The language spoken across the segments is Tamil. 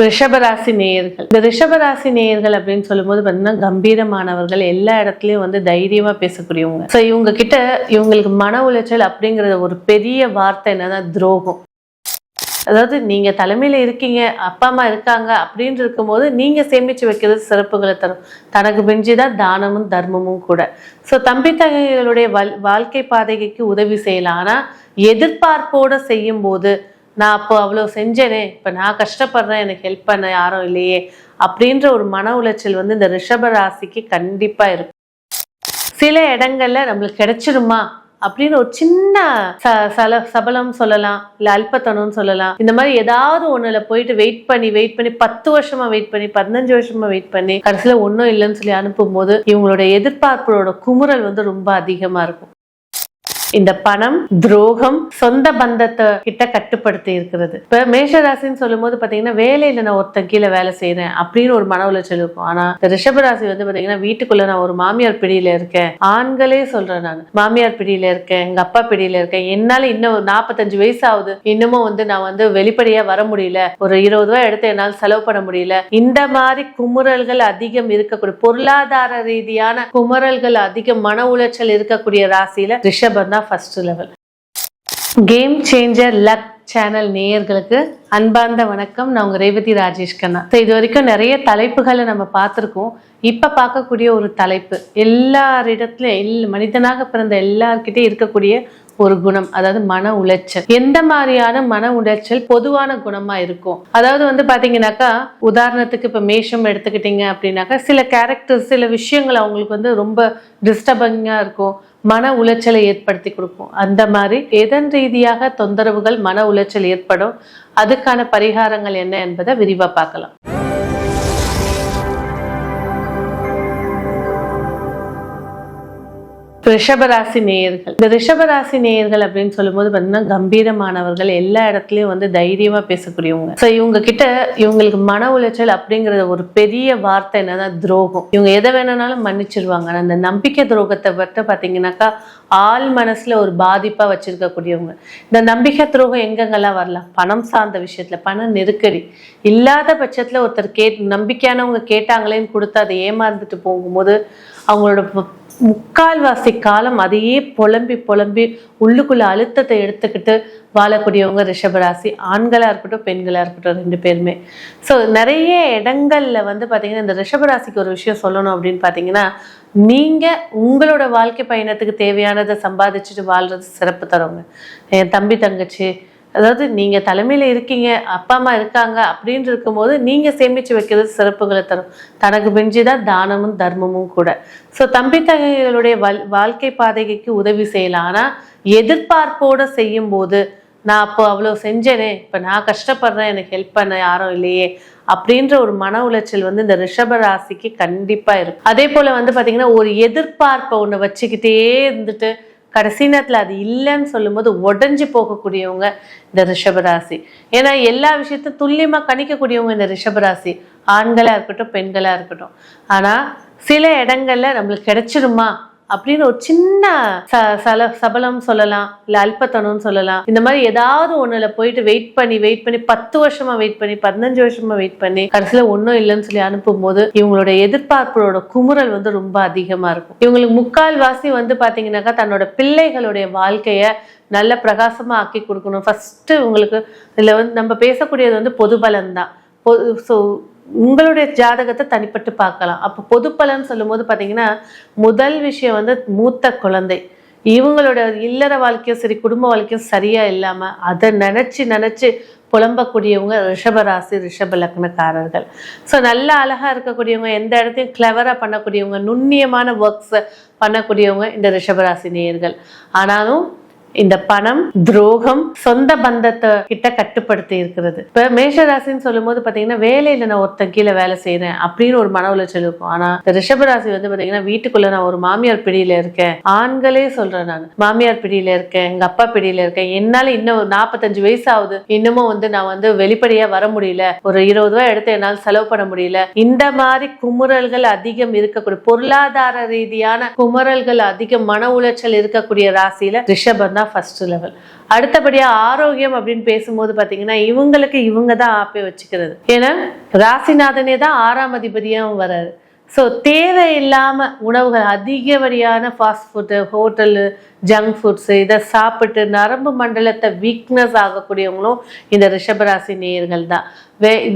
ரிஷபராசி நேயர்கள். இந்த ரிஷபராசி நேயர்கள் அப்படின்னு சொல்லும்போது பார்த்தீங்கன்னா கம்பீரமானவர்கள், எல்லா இடத்துலயும் தைரியமா பேசக்கூடியவங்க. ஸோ இவங்க கிட்ட இவங்களுக்கு மன உளைச்சல் அப்படிங்கிற ஒரு பெரிய வார்த்தை என்னன்னா துரோகம். அதாவது நீங்க தலைமையில இருக்கீங்க, அப்பா அம்மா இருக்காங்க அப்படின்னு இருக்கும்போது நீங்க சேமிச்சு வைக்கிறது சிறப்புகளை தரும். தனக்கு மிஞ்சிதான் தானமும் தர்மமும் கூட. ஸோ தம்பி தங்கைகளுடைய வாழ்க்கை பாதைக்கு உதவி செய்யலாம். ஆனா எதிர்பார்ப்போட செய்யும் போது நான் அப்போ அவ்வளோ செஞ்சேனே, இப்போ நான் கஷ்டப்படுறேன், எனக்கு ஹெல்ப் பண்ண யாரும் இல்லையே அப்படின்ற ஒரு மன உளைச்சல் இந்த ரிஷப ராசிக்கு கண்டிப்பா இருக்கும். சில இடங்கள்ல நம்மளுக்கு கிடைச்சிருமா அப்படின்னு ஒரு சின்ன சபலம் சொல்லலாம், இல்ல அல்பத்தனம்னு சொல்லலாம். இந்த மாதிரி ஏதாவது ஒண்ணுல போயிட்டு வெயிட் பண்ணி 10 வருஷமா வெயிட் பண்ணி 15 வருஷமா வெயிட் பண்ணி கடைசியில ஒன்னும் இல்லைன்னு சொல்லி அனுப்பும் போது இவங்களோட எதிர்பார்ப்போட குமுறல் ரொம்ப அதிகமா இருக்கும். இந்த பணம், துரோகம், சொந்த பந்தத்தை கிட்ட கட்டுப்படுத்தி இருக்கிறது. இப்ப மேஷராசின்னு சொல்லும் போது பாத்தீங்கன்னா வேலையில நான் ஒருத்தன் கீழே வேலை செய்யறேன் அப்படின்னு ஒரு மன உளைச்சல் இருக்கும். ஆனா இந்த ரிஷபராசி பாத்தீங்கன்னா வீட்டுக்குள்ள நான் ஒரு மாமியார் பிடியில இருக்கேன், ஆண்களே சொல்றேன், நான் மாமியார் பிடியில இருக்கேன், எங்க அப்பா பிடியில இருக்கேன், என்னால இன்னும் 45 வயசு ஆகுது, இன்னமும் நான் வெளிப்படையா வர முடியல, ஒரு 20 ரூபாய் எடுத்து என்னால் செலவு பண்ண முடியல. இந்த மாதிரி குமுறல்கள் அதிகம் இருக்கக்கூடிய, பொருளாதார ரீதியான குமுறல்கள் அதிகம், மன உளைச்சல் இருக்கக்கூடிய ராசியில ரிஷபம் தான் first level. Game changer luck channel நேயர்களுக்கு அன்பார்ந்த வணக்கம். நான் உங்க ரேவதி ராஜேஷ் கண்ணா. இது வரைக்கும் நிறைய தலைப்புகளை நம்ம பார்த்திருக்கோம். இப்ப பார்க்கக்கூடிய ஒரு தலைப்பு, எல்லாரிடத்துலயும் மனிதனாக பிறந்த எல்லார்கிட்டையும் இருக்கக்கூடிய ஒரு குணம், அதாவது மன உளைச்சல். எந்த மாதிரியான மன உளைச்சல் பொதுவான குணமா இருக்கும்? அதாவது பாத்தீங்கன்னாக்கா, உதாரணத்துக்கு இப்ப மேஷம் எடுத்துக்கிட்டீங்க அப்படின்னாக்கா, சில கேரக்டர்ஸ், சில விஷயங்கள் அவங்களுக்கு ரொம்ப டிஸ்டர்பிங்கா இருக்கும், மன உளைச்சலை ஏற்படுத்தி கொடுக்கும். அந்த மாதிரி எதன் ரீதியாக தொந்தரவுகள், மன உளைச்சல் ஏற்படும், அதுக்கான பரிகாரங்கள் என்ன என்பதை விரிவா பார்க்கலாம். ரிஷபராசி நேயர்கள். இந்த ரிஷபராசி நேயர்கள் அப்படின்னு சொல்லும்போது பார்த்தீங்கன்னா கம்பீரமானவர்கள், எல்லா இடத்துலயும் தைரியமா பேசக்கூடியவங்க. ஸோ இவங்க கிட்ட இவங்களுக்கு மன உளைச்சல் அப்படிங்கிற ஒரு பெரிய வார்த்தை என்னன்னா துரோகம். இவங்க எதை வேணும்னாலும் மன்னிச்சிருவாங்க. அந்த நம்பிக்கை துரோகத்தை பற்றி பார்த்தீங்கன்னாக்கா ஆள் மனசுல ஒரு பாதிப்பா வச்சிருக்கக்கூடியவங்க. இந்த நம்பிக்கை துரோகம் எங்கெங்கெல்லாம் வரலாம்? பணம் சார்ந்த விஷயத்துல, பண நெருக்கடி இல்லாத பட்சத்துல ஒருத்தர் நம்பிக்கையானவங்க கேட்டாங்களேன்னு கொடுத்து அதை ஏமாந்துட்டு போகும்போது அவங்களோட முக்கால்வாசி காலம் அதையே புலம்பி உள்ளுக்குள்ள அழுத்தத்தை எடுத்துக்கிட்டு வாழக்கூடியவங்க ரிஷபராசி. ஆண்களா இருக்கட்டும், பெண்களா இருக்கட்டும், 2 பேருமே. ஸோ நிறைய இடங்கள்ல பாத்தீங்கன்னா இந்த ரிஷபராசிக்கு ஒரு விஷயம் சொல்லணும் அப்படின்னு பாத்தீங்கன்னா, நீங்க உங்களோட வாழ்க்கை பயணத்துக்கு தேவையானதை சம்பாதிச்சுட்டு வாழ்றது சிறப்பு தருவங்க. என் தம்பி தங்கச்சி, அதாவது நீங்க தலைமையில இருக்கீங்க, அப்பா அம்மா இருக்காங்க அப்படின்னு இருக்கும்போது நீங்க சேமிச்சு வைக்கிறது சிறப்புகளை தரும். தனக்கு மிஞ்சிதான் தானமும் தர்மமும் கூட. ஸோ தம்பி தங்கைகளுடைய வாழ்க்கை பாதைக்கு உதவி செய்யலாம். ஆனா எதிர்பார்ப்போட செய்யும் போது நான் அப்போ அவ்வளோ செஞ்சேனே, இப்போ நான் கஷ்டப்படுறேன், எனக்கு ஹெல்ப் பண்ண யாரும் இல்லையே அப்படின்ற ஒரு மன உளைச்சல் இந்த ரிஷப ராசிக்கு கண்டிப்பா இருக்கும். அதே போல பாத்தீங்கன்னா ஒரு எதிர்பார்ப்பை ஒண்ணு வச்சுக்கிட்டே இருந்துட்டு கடைசி நேரத்தில் அது இல்லைன்னு சொல்லும்போது உடஞ்சி போகக்கூடியவங்க இந்த ரிஷபராசி. ஏன்னா எல்லா விஷயத்தையும் துல்லியமா கணிக்கக்கூடியவங்க இந்த ரிஷபராசி, ஆண்களா இருக்கட்டும், பெண்களா இருக்கட்டும். ஆனா சில இடங்கள்ல நம்மளுக்கு கிடைச்சிருமா அப்படின்னு ஒரு சின்ன சபலம் சொல்லலாம், இல்ல அல்பத்தனம்னு சொல்லலாம். இந்த மாதிரி ஏதாவது ஒண்ணுல போயிட்டு வெயிட் பண்ணி 10 வருஷமா வெயிட் பண்ணி 15 வருஷமா வெயிட் பண்ணி கடைசியில ஒன்னும் இல்லைன்னு சொல்லி அனுப்பும் போது இவங்களோட எதிர்பார்ப்போட குமுறல் ரொம்ப அதிகமா இருக்கும். இவங்களுக்கு முக்கால்வாசி பாத்தீங்கன்னாக்கா தன்னோட பிள்ளைகளுடைய வாழ்க்கைய நல்ல பிரகாசமா ஆக்கி கொடுக்கணும். ஃபர்ஸ்ட் உங்களுக்கு இதுல நம்ம பேசக்கூடியது பொது பலன் தான். ஸோ உங்களுடைய ஜாதகத்தை தனிப்பட்டு பார்க்கலாம். அப்போ பொது பலன் சொல்லும் போது பாத்தீங்கன்னா முதல் விஷயம் மூத்த குழந்தை. இவங்களோட இல்லற வாழ்க்கையும் சரி, குடும்ப வாழ்க்கையும் சரியா இல்லாம அதை நினைச்சு புலம்பக்கூடியவங்க ரிஷபராசி, ரிஷப லக்னக்காரர்கள். ஸோ நல்ல அழகா இருக்கக்கூடியவங்க, எந்த இடத்தையும் கிளவரா பண்ணக்கூடியவங்க, நுண்ணியமான ஒர்க்ஸ் பண்ணக்கூடியவங்க இந்த ரிஷபராசி நேயர்கள். ஆனாலும் இந்த பணம், துரோகம், சொந்த பந்தத்தை கிட்ட கட்டுப்படுத்தி இருக்கிறது. இப்ப மேஷராசின்னு சொல்லும் போது பாத்தீங்கன்னா வேலையில நான் ஒருத்தன் கீழே வேலை செய்யறேன் அப்படின்னு ஒரு மன உளைச்சல் இருக்கும். ஆனா இந்த ரிஷபராசி பாத்தீங்கன்னா வீட்டுக்குள்ள நான் ஒரு மாமியார் பிடியில இருக்கேன், ஆண்களே சொல்றேன், நான் மாமியார் பிடியில இருக்கேன், எங்க அப்பா பிடியில இருக்கேன், என்னால இன்னும் 45 வயசு ஆகுது, இன்னமும் நான் வெளிப்படையா வர முடியல, ஒரு 20 ரூபாய் எடுத்து என்னால் செலவு பண்ண முடியல. இந்த மாதிரி குமுறல்கள் அதிகம் இருக்கக்கூடிய, பொருளாதார ரீதியான குமுறல்கள் அதிகம், மன உளைச்சல் இருக்கக்கூடிய ராசியில ரிஷபம் தான் அதுதான் ஃபர்ஸ்ட் லெவல். அடுத்தபடியா ஆரோக்கியம் அப்படின்னு பேசும்போது பாத்தீங்கன்னா இவங்களுக்கு இவங்க தான் ஆப்பே வச்சுக்கிறது. ஏன்னா ராசிநாதனே தான் 6ஆம் அதிபதியாகவும் வராரு. ஸோ தேவையில்லாம உணவுகள் அதிகப்படியான fast food, hotel, junk foods இதை சாப்பிட்டு நரம்பு மண்டலத்தை வீக்னஸ் ஆகக்கூடியவங்களும் இந்த ரிஷபராசி நேயர்கள் தான்.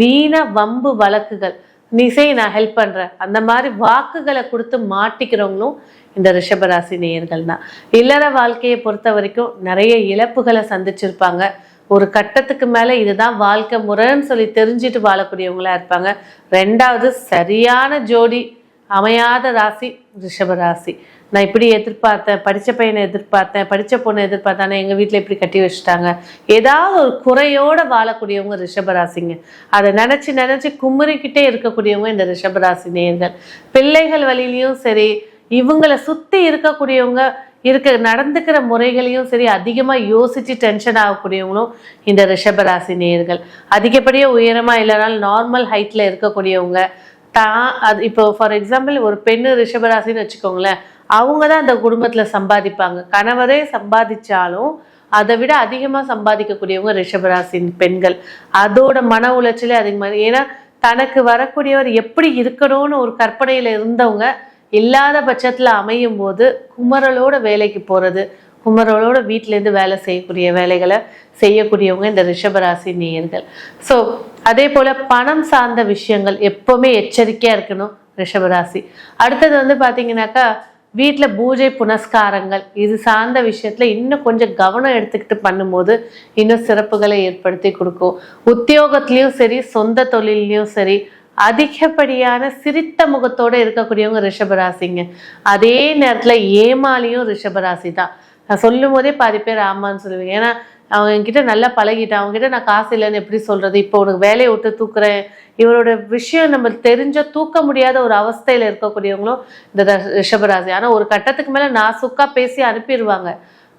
வீண வம்பு வழக்குகள், நீ செய் நான் ஹெல்ப் பண்றேன், அந்த மாதிரி வாக்குகளை கொடுத்து மாட்டிக்கிறவங்களும் இந்த ரிஷபராசி நேயர்கள் தான். இல்லற வாழ்க்கையை பொறுத்த வரைக்கும் நிறைய இழப்புகளை சந்திச்சிருப்பாங்க. ஒரு கட்டத்துக்கு மேல இதுதான் வாழ்க்கை முறைன்னு சொல்லி தெரிஞ்சுட்டு வாழக்கூடியவங்களா இருப்பாங்க. ரெண்டாவது சரியான ஜோடி அமையாத ராசி ரிஷபராசி. நான் இப்படி எதிர்பார்த்தேன், படித்த பையனை எதிர்பார்த்தேன், படித்த பொண்ணை எதிர்பார்த்தேன், எங்கள் வீட்டில் இப்படி கட்டி வச்சுட்டாங்க, ஏதாவது ஒரு குறையோடு வாழக்கூடியவங்க ரிஷபராசிங்க. அதை நினச்சி நினச்சி குமுறிக்கிட்டே இருக்கக்கூடியவங்க இந்த ரிஷபராசி நேயர்கள். பிள்ளைகள் வழியிலையும் சரி, இவங்களை சுற்றி இருக்கக்கூடியவங்க நடந்துக்கிற முறைகளையும் சரி அதிகமாக யோசிச்சு டென்ஷன் ஆகக்கூடியவங்களும் இந்த ரிஷபராசி நேயர்கள். அதிகப்படியாக உயரமாக இல்லைனாலும் நார்மல் ஹைட்டில் இருக்கக்கூடியவங்க அது இப்போ ஃபார் எக்ஸாம்பிள் ஒரு பெண்ணு ரிஷபராசின்னு வச்சுக்கோங்களேன், அவங்க தான் அந்த குடும்பத்தில் சம்பாதிப்பாங்க. கணவரே சம்பாதிச்சாலும் அதை விட அதிகமாக சம்பாதிக்கக்கூடியவங்க ரிஷபராசி பெண்கள். அதோட மன உளைச்சலே அதிகமாக. ஏன்னா தனக்கு வரக்கூடியவர் எப்படி இருக்கணும்னு ஒரு கற்பனையில் இருந்தவங்க இல்லாத பட்சத்தில் அமையும் போது குமரலோட வேலைக்கு போகிறது, குமரலோட வீட்டிலேருந்து வேலை செய்யக்கூடிய வேலைகளை செய்யக்கூடியவங்க இந்த ரிஷபராசி நேயர்கள். ஸோ அதே போல் பணம் சார்ந்த விஷயங்கள் எப்போவுமே எச்சரிக்கையாக இருக்கணும் ரிஷபராசி. அடுத்தது பார்த்தீங்கன்னாக்கா வீட்டில் பூஜை புனஸ்காரங்கள் இது சார்ந்த விஷயத்தில் இன்னும் கொஞ்சம் கவனம் எடுத்துக்கிட்டு பண்ணும்போது இன்னும் சிறப்புகளை ஏற்படுத்தி கொடுக்கும். உத்தியோகத்துலேயும் சரி, சொந்த தொழிலையும் சரி அதிகப்படியான சிரித்த முகத்தோடு இருக்கக்கூடியவங்க ரிஷபராசிங்க. அதே நேரத்தில் ஏமாலியும் ரிஷபராசி தான். நான் சொல்லும் போதே பாதி பேர் ஆமான்னு சொல்லுவேன். ஏன்னா அவங்க என்கிட்ட நல்லா பழகிட்டேன், அவங்ககிட்ட நான் காசு இல்லைன்னு எப்படி சொல்கிறது, இப்போ உனக்கு வேலையை விட்டு தூக்குறேன், இவரோட விஷயம் நம்ம தெரிஞ்ச தூக்க முடியாத ஒரு அவஸ்தையில் இருக்கக்கூடியவங்களும் இந்த ரிஷபராசி. ஆனால் ஒரு கட்டத்துக்கு மேலே நாசுக்கா பேசி அனுப்பிடுவாங்க.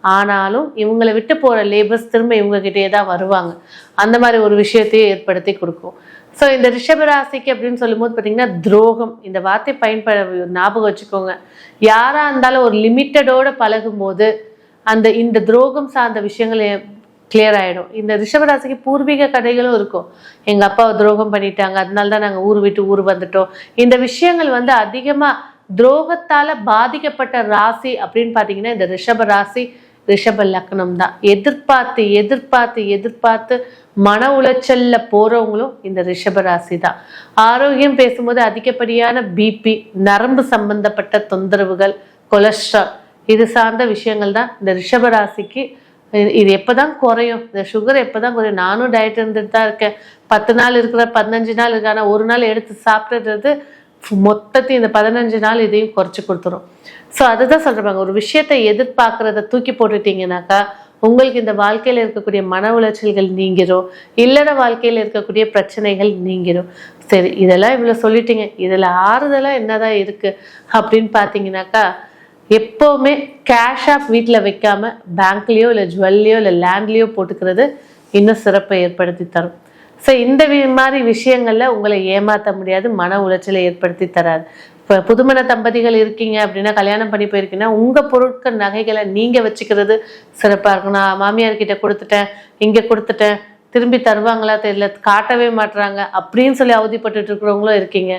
ஆனாலும் இவங்களை விட்டு போகிற லேபர்ஸ் திரும்ப இவங்ககிட்டே தான் வருவாங்க. அந்த மாதிரி ஒரு விஷயத்தையும் ஏற்படுத்தி கொடுக்கும். ஸோ இந்த ரிஷபராசிக்கு அப்படின்னு சொல்லும்போது பார்த்தீங்கன்னா துரோகம், இந்த வார்த்தை ஞாபகம் வச்சுக்கோங்க. யாராக இருந்தாலும் ஒரு லிமிட்டடோடு பழகும்போது இந்த துரோகம் சார்ந்த விஷயங்கள் கிளியர் ஆகிடும். இந்த ரிஷபராசிக்கு பூர்வீக கதைகளும் இருக்கும். எங்கள் அப்பாவை துரோகம் பண்ணிட்டாங்க, அதனால தான் நாங்கள் ஊர் விட்டு ஊர் வந்துட்டோம். இந்த விஷயங்கள் அதிகமாக துரோகத்தால் பாதிக்கப்பட்ட ராசி அப்படின்னு பார்த்தீங்கன்னா இந்த ரிஷபராசி, ரிஷப லக்னம் தான். எதிர்பார்த்து எதிர்பார்த்து எதிர்பார்த்து மன உளைச்சல்ல போறவங்களும் இந்த ரிஷபராசி தான். ஆரோக்கியம் பேசும்போது அதிகப்படியான பிபி, நரம்பு சம்பந்தப்பட்ட தொந்தரவுகள், கொலஸ்ட்ரால் இது சார்ந்த விஷயங்கள் தான் இந்த ரிஷபராசிக்கு. இது எப்போதான் குறையும், இந்த சுகர் எப்போதான் குறையும்? நானும் டயட் இருந்துட்டு தான் இருக்கேன். 10 நாள் இருக்கிற 15 நாள் இருக்கு. ஆனால் ஒரு நாள் எடுத்து சாப்பிட்றது மொத்தத்தையும் இந்த 15 நாள் இதையும் குறைச்சி கொடுத்துரும். ஸோ அதுதான் சொல்றாங்க, ஒரு விஷயத்தை எதிர்பார்க்கறத தூக்கி போட்டுட்டீங்கன்னாக்கா உங்களுக்கு இந்த வாழ்க்கையில இருக்கக்கூடிய மன உளைச்சல்கள் நீங்கிரும், இல்லற வாழ்க்கையில இருக்கக்கூடிய பிரச்சனைகள் நீங்கிரும். சரி, இதெல்லாம் இவ்வளவு சொல்லிட்டீங்க, இதுல ஆறுதலா என்னதான் இருக்கு அப்படின்னு பாத்தீங்கன்னாக்கா எப்பவுமே கேஷ் ஆஃப் வீட்டில் வைக்காம பேங்க்லயோ இல்லை ஜுவல்லையோ இல்லை லேண்ட்லயோ போட்டுக்கிறது இன்னும் சிறப்பை ஏற்படுத்தி தரும். ஸோ இந்த மாதிரி விஷயங்கள்ல உங்களை ஏமாற்ற முடியாது, மன உளைச்சலை ஏற்படுத்தி தராது. இப்போ புதுமண தம்பதிகள் இருக்கீங்க அப்படின்னா, கல்யாணம் பண்ணி போயிருக்கீங்கன்னா உங்க பொருட்கள் நகைகளை நீங்க வச்சுக்கிறது சிறப்பா இருக்கும். நான் மாமியார்கிட்ட கொடுத்துட்டேன், இங்க கொடுத்துட்டேன், திரும்பி தருவாங்களா தெரியல, காட்டவே மாட்டுறாங்க அப்படின்னு சொல்லி அவதிப்பட்டு இருக்கிறவங்களும் இருக்கீங்க.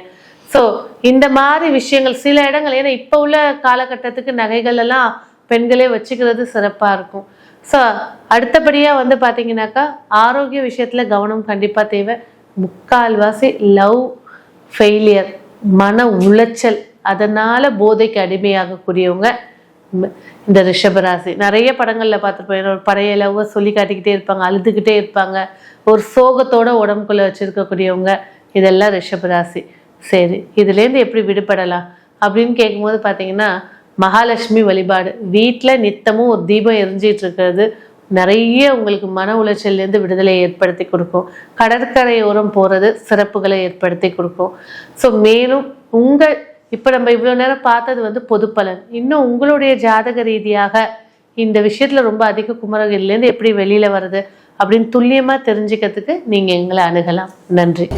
ஸோ இந்த மாதிரி விஷயங்கள் சில இடங்கள், ஏன்னா இப்போ உள்ள காலகட்டத்துக்கு நகைகள் எல்லாம் பெண்களே வச்சுக்கிறது சிறப்பாக இருக்கும். ஸோ அடுத்தபடியாக பார்த்தீங்கன்னாக்கா ஆரோக்கிய விஷயத்தில் கவனம் கண்டிப்பாக தேவை. முக்கால்வாசி லவ் ஃபெயிலியர், மன உளைச்சல், அதனால் போதைக்கு அடிமையாகக்கூடியவங்க இந்த ரிஷபராசி. நிறைய படங்களில் பார்த்துருப்போம், ஒரு பழைய லவ்வை சொல்லி காட்டிக்கிட்டே இருப்பாங்க, அழுதுகிட்டே இருப்பாங்க, ஒரு சோகத்தோட உடம்புக்குள்ளே வச்சுருக்கக்கூடியவங்க இதெல்லாம் ரிஷபராசி. சரி, இதுலேருந்து எப்படி விடுபடலாம் அப்படின்னு கேட்கும்போது பார்த்தீங்கன்னா மகாலட்சுமி வழிபாடு, வீட்டில் நித்தமும் ஒரு தீபம் எரிஞ்சிட்டு இருக்கிறது நிறைய உங்களுக்கு மன உளைச்சல்லேருந்து விடுதலை ஏற்படுத்தி கொடுக்கும். கடற்கரையோரம் போகிறது சிறப்புகளை ஏற்படுத்தி கொடுக்கும். ஸோ மேலும் இப்போ நம்ம இவ்வளோ நேரம் பார்த்தது பொது பலன். இன்னும் உங்களுடைய ஜாதக ரீதியாக இந்த விஷயத்தில் ரொம்ப அதிக குமரகிலேருந்து எப்படி வெளியில் வருது அப்படின்னு துல்லியமாக தெரிஞ்சுக்கிறதுக்கு நீங்கள் எங்களை அணுகலாம். நன்றி.